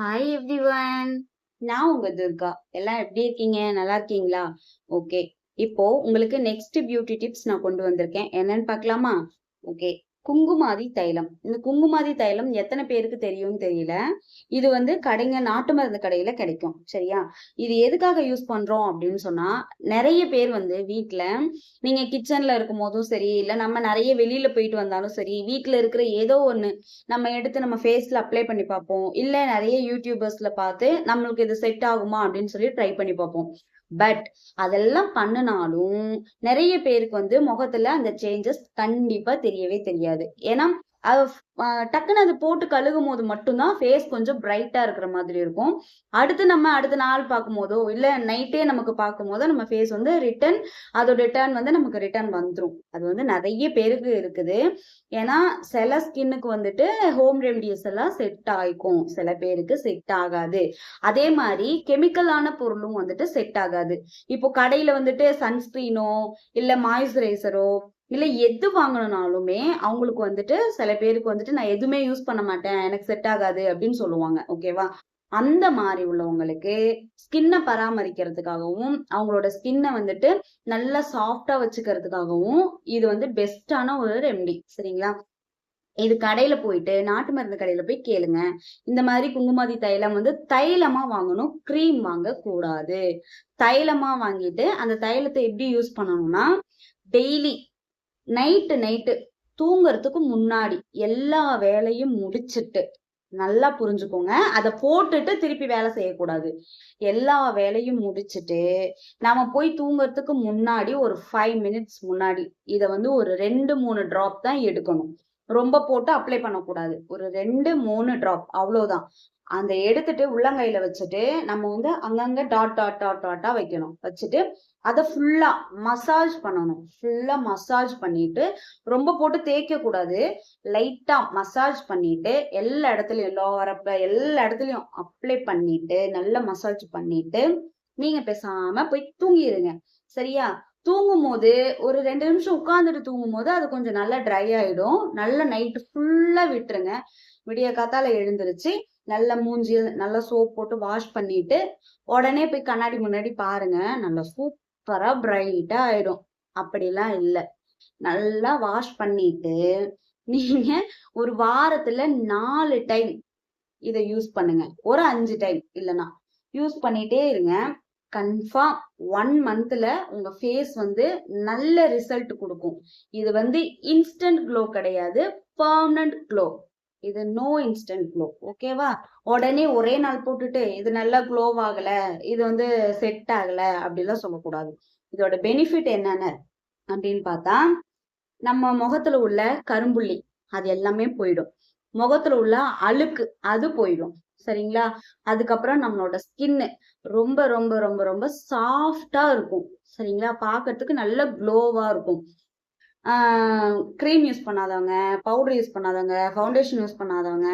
Hi everyone. நான் உங்க துர்கா. எல்லாம் எப்படி இருக்கீங்க? நல்லா இருக்கீங்களா? ஓகே. இப்போ உங்களுக்கு நெக்ஸ்ட் பியூட்டி டிப்ஸ் நான் கொண்டு வந்திருக்கேன். என்னன்னு பார்க்கலாமா? ஓகே. குங்குமாதி தைலம். இந்த குங்குமாதி தைலம் எத்தனை பேருக்கு தெரியும்னு தெரியல. இது வந்து நாட்டு மருந்து கடையில கிடைக்கும். சரியா? இது எதுக்காக யூஸ் பண்றோம் அப்படின்னு சொன்னா, நிறைய பேர் வந்து வீட்ல நீங்க கிச்சன்ல இருக்கும் போதும் சரி, இல்ல நம்ம நிறைய வெளியில போயிட்டு வந்தாலும் சரி, வீட்ல இருக்கிற ஏதோ ஒண்ணு நம்ம எடுத்து நம்ம ஃபேஸ்ல அப்ளை பண்ணி பார்ப்போம். இல்ல நிறைய யூடியூபர்ஸ்ல பார்த்து நம்மளுக்கு இது செட் ஆகுமா அப்படின்னு சொல்லி ட்ரை பண்ணி பார்ப்போம். பட் அதெல்லாம் பண்ணுனாலும் நிறைய பேருக்கு வந்து முகத்துல அந்த சேஞ்சஸ் கண்டிப்பா தெரியவே தெரியாது. ஏன்னா அது டக்குன்னு அது போட்டு கழுகும் போது மட்டும்தான் ஃபேஸ் கொஞ்சம் பிரைட்டா இருக்கிற மாதிரி இருக்கும். அடுத்த நாள் பார்க்கும் போதோ இல்ல நைட்டே நமக்கு பார்க்கும் போதோ நம்ம ஃபேஸ் வந்து அதோட டேர்ன் வந்து நமக்கு ரிட்டர்ன் வந்துரும். அது வந்து நிறைய பேருக்கு இருக்குது. ஏன்னா சில ஸ்கின்னுக்கு வந்துட்டு ஹோம் ரெமடிஸ் எல்லாம் செட் ஆயிக்கும், சில பேருக்கு செட் ஆகாது. அதே மாதிரி கெமிக்கலான பொருளும் வந்துட்டு செட் ஆகாது. இப்போ கடையில வந்துட்டு சன்ஸ்கிரீனோ இல்ல மாய்ஸ்சரைசரோ இல்ல எது வாங்கணும்னாலுமே அவங்களுக்கு வந்துட்டு சில பேருக்கு வந்துட்டு நான் எதுவுமே யூஸ் பண்ண மாட்டேன், எனக்கு செட் ஆகாது அப்படின்னு சொல்லுவாங்க. ஓகேவா? அந்த மாதிரி உள்ளவங்களுக்கு ஸ்கின்னை பராமரிக்கிறதுக்காகவும் அவங்களோட ஸ்கின்னை வந்துட்டு நல்லா சாஃப்டா வச்சுக்கிறதுக்காகவும் இது வந்து பெஸ்டான ஒரு ரெமெடி. சரிங்களா? இது கடையில போயிட்டு நாட்டு மருந்து கடையில போய் கேளுங்க. இந்த மாதிரி குங்குமாதி தைலம் வந்து தைலமா வாங்கணும், கிரீம் வாங்க கூடாது. தைலமா வாங்கிட்டு அந்த தைலத்தை எப்படி யூஸ் பண்ணணும்னா, டெய்லி நைட்டு தூங்குறதுக்கு முன்னாடி எல்லா வேலையும் முடிச்சிட்டு, நல்லா புரிஞ்சுக்கோங்க, அதை போட்டுட்டு திருப்பி வேலை செய்யக்கூடாது. எல்லா வேலையும் முடிச்சிட்டு நாம போய் தூங்குறதுக்கு முன்னாடி ஒரு 5 மினிட்ஸ் முன்னாடி இத வந்து ஒரு 2-3 டிராப் தான் எடுக்கணும். ரொம்ப போட்டு அப்ளை பண்ணக்கூடாது. ஒரு 2-3 டிராப் அவ்வளவுதான். அந்த எடுத்துட்டு உள்ளங்கையில வச்சுட்டு நம்ம வந்து அங்கங்க டாட் டாட் டாட் டாட்டா வைக்கணும். வச்சுட்டு அதை ஃபுல்லா மசாஜ் பண்ணணும். ஃபுல்லா மசாஜ் பண்ணிட்டு ரொம்ப போட்டு தேய்க்க கூடாது. லைட்டா மசாஜ் பண்ணிட்டு எல்லா இடத்துலயும் எல்லா இடத்துலயும் அப்ளை பண்ணிட்டு நல்லா மசாஜ் பண்ணிட்டு நீங்க பேசாம போய் தூங்கிடுங்க. சரியா? தூங்கும் போது ஒரு 2 நிமிஷம் உட்கார்ந்துட்டு தூங்கும் போது அது கொஞ்சம் நல்லா ட்ரை ஆயிடும். நல்லா நைட்டு ஃபுல்லா விட்டுருங்க. விடிய காத்தால எழுந்திருச்சு நல்ல மூஞ்சி நல்லா சோப் போட்டு வாஷ் பண்ணிட்டு உடனே போய் கண்ணாடி முன்னாடி பாருங்க. நல்லா சூப்பரா பிரைட்டா ஆயிடும். அப்படிலாம் இல்ல, நல்லா வாஷ் பண்ணிட்டு நீங்க ஒரு வாரத்துல 4 டைம் இத யூஸ் பண்ணுங்க. ஒரு 5 டைம் இல்லைன்னா யூஸ் பண்ணிட்டே இருங்க. கன்ஃபார்ம் 1 மந்த்ல உங்க ஃபேஸ் வந்து நல்ல ரிசல்ட் கொடுக்கும். இது வந்து இன்ஸ்டன்ட் க்ளோ கிடையாது, பெர்மனன்ட் க்ளோ. இது நோ இன்ஸ்டன்ட் க்ளோ. ஓகேவா? உடனே ஒரே நாள் போட்டுட்டு இது நல்லா க்ளோ ஆகல, இது வந்து செட் ஆகல அப்படிலாம் சொல்லக்கூடாது. இதோட பெனிஃபிட் என்னென்ன அப்படின்னு பார்த்தா, நம்ம முகத்துல உள்ள கரும்புள்ளி அது எல்லாமே போயிடும். முகத்துல உள்ள அழுக்கு அது போயிடும். சரிங்களா? அதுக்கப்புறம் நம்மளோட ஸ்கின் ரொம்ப ரொம்ப ரொம்ப ரொம்ப சாஃப்டா இருக்கும். சரிங்களா? பாக்குறதுக்கு நல்ல க்ளோவா இருக்கும். கிரீம் யூஸ் பண்ணாதவங்க, பவுடர் யூஸ் பண்ணாதவங்க, ஃபவுண்டேஷன் யூஸ் பண்ணாதவங்க,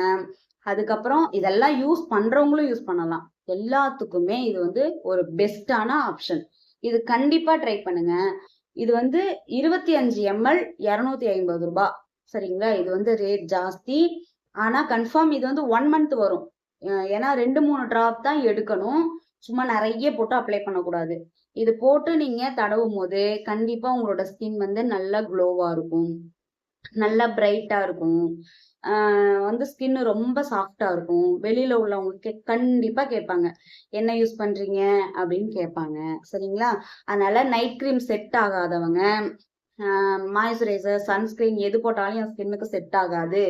அதுக்கப்புறம் இதெல்லாம் யூஸ் பண்றவங்களும் யூஸ் பண்ணலாம். எல்லாத்துக்குமே இது வந்து ஒரு பெஸ்டான ஆப்ஷன். இது கண்டிப்பா ட்ரை பண்ணுங்க. இது வந்து 25 ml 250 ரூபாய். சரிங்களா? இது வந்து ரேட் ஜாஸ்தி. ஆனா கன்ஃபார்ம் இது வந்து 1 மந்த் வரும். ஏன்னா 2-3 டிராப் தான் எடுக்கணும். சும்மா நிறைய போட்டு அப்ளை பண்ணக்கூடாது. இது போட்டு நீங்க தடவும் போது கண்டிப்பா உங்களோட ஸ்கின் வந்து நல்லா க்ளோவா இருக்கும், நல்லா பிரைட்டா இருக்கும். வந்து ஸ்கின் ரொம்ப சாஃப்டா இருக்கும். வெளியில உள்ளவங்களுக்கு கண்டிப்பா கேட்பாங்க, என்ன யூஸ் பண்றீங்க அப்படின்னு கேட்பாங்க. சரிங்களா? அதனால நைட் கிரீம் செட் ஆகாதவங்க, மாய்ஸ்சரைசர், சன்ஸ்கிரீன் எது போட்டாலும் என் ஸ்கின்னுக்கு செட் ஆகாது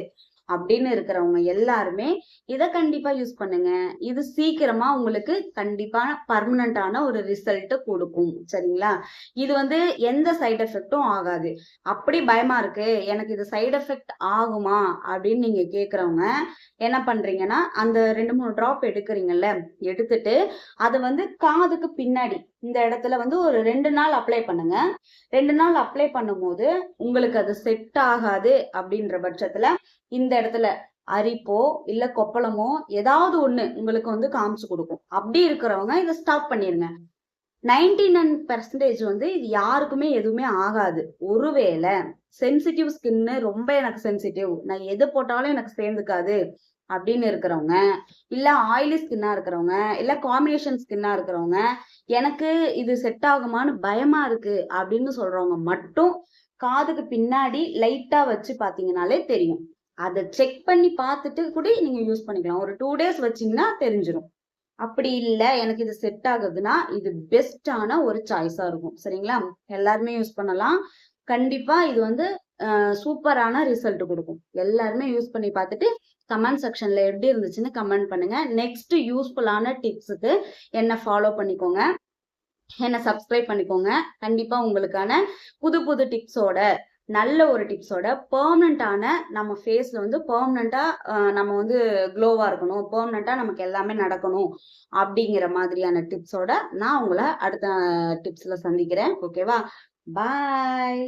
அப்படின்னு இருக்கிறவங்க எல்லாருமே இதை கண்டிப்பா யூஸ் பண்ணுங்க. இது சீக்கிரமா உங்களுக்கு கண்டிப்பா பர்மனண்டான ஒரு ரிசல்ட் கொடுக்கும். சரிங்களா? இது வந்து எந்த சைடு எஃபெக்டும் ஆகாது. அப்படி பயமா இருக்கு எனக்கு இது சைடு எஃபெக்ட் ஆகுமா அப்படின்னு நீங்க கேக்குறவங்க என்ன பண்றீங்கன்னா, அந்த 2-3 டிராப் எடுக்கிறீங்கல்ல, எடுத்துட்டு அதை வந்து காதுக்கு பின்னாடி இந்த இடத்துல வந்து ஒரு 2 நாள் அப்ளை பண்ணுங்க. 2 நாள் அப்ளை பண்ணும்போது உங்களுக்கு அது செட் ஆகாது அப்படின்ற பட்சத்துல இந்த இடத்துல அரிப்போ இல்ல கொப்பளமோ ஏதாவது ஒண்ணு உங்களுக்கு வந்து காமிச்சு கொடுக்கும். அப்படி இருக்கிறவங்க இதை ஸ்டாப் பண்ணிருங்க. 99% வந்து இது யாருக்குமே எதுவுமே ஆகாது. ஒருவேளை சென்சிட்டிவ் ஸ்கின்னு ரொம்ப எனக்கு சென்சிட்டிவ், நான் எது போட்டாலும் எனக்கு சேர்ந்துக்காது, அப்படின்னு இருக்கிறவங்க, இல்ல ஆயிலி ஸ்கின்னா இருக்கிறவங்க, இல்ல காம்பினேஷன் ஸ்கின்னா இருக்கிறவங்க, எனக்கு இது செட் ஆகுமான்னு பயமா இருக்கு அப்படின்னு சொல்றவங்க மட்டும் காதுக்கு பின்னாடி லைட்டா வச்சு பாத்தீங்கன்னாலே தெரியும். அதை செக் பண்ணி பார்த்துட்டு கூட நீங்க யூஸ் பண்ணிக்கலாம். ஒரு 2 டேஸ் வச்சீங்கன்னா தெரிஞ்சிடும். அப்படி இல்ல எனக்கு இது செட் ஆகுதுன்னா இது பெஸ்டான ஒரு சாய்ஸா இருக்கும். சரிங்களா? எல்லாருமே யூஸ் பண்ணலாம். கண்டிப்பா இது வந்து சூப்பரான ரிசல்ட் கொடுக்கும். எல்லாருமே யூஸ் பண்ணி பார்த்துட்டு கமெண்ட் செக்ஷன்ல எப்படி இருந்துச்சுன்னு கமெண்ட் பண்ணுங்க. நெக்ஸ்ட் யூஸ்ஃபுல்லான டிப்ஸுக்கு என்ன ஃபாலோ பண்ணிக்கோங்க, என்ன சப்ஸ்கிரைப் பண்ணிக்கோங்க. கண்டிப்பா உங்களுக்கான புது புது டிப்ஸோட, நல்ல ஒரு டிப்ஸோட, பெர்மனண்டான நம்ம ஃபேஸ்ல வந்து பெர்மனண்டா நம்ம வந்து க்ளோவா இருக்கணும், பெர்மனண்டா நமக்கு எல்லாமே நடக்கணும் அப்படிங்கிற மாதிரியான டிப்ஸோட நான் உங்களை அடுத்த டிப்ஸ்ல சந்திக்கிறேன். ஓகேவா? பாய்.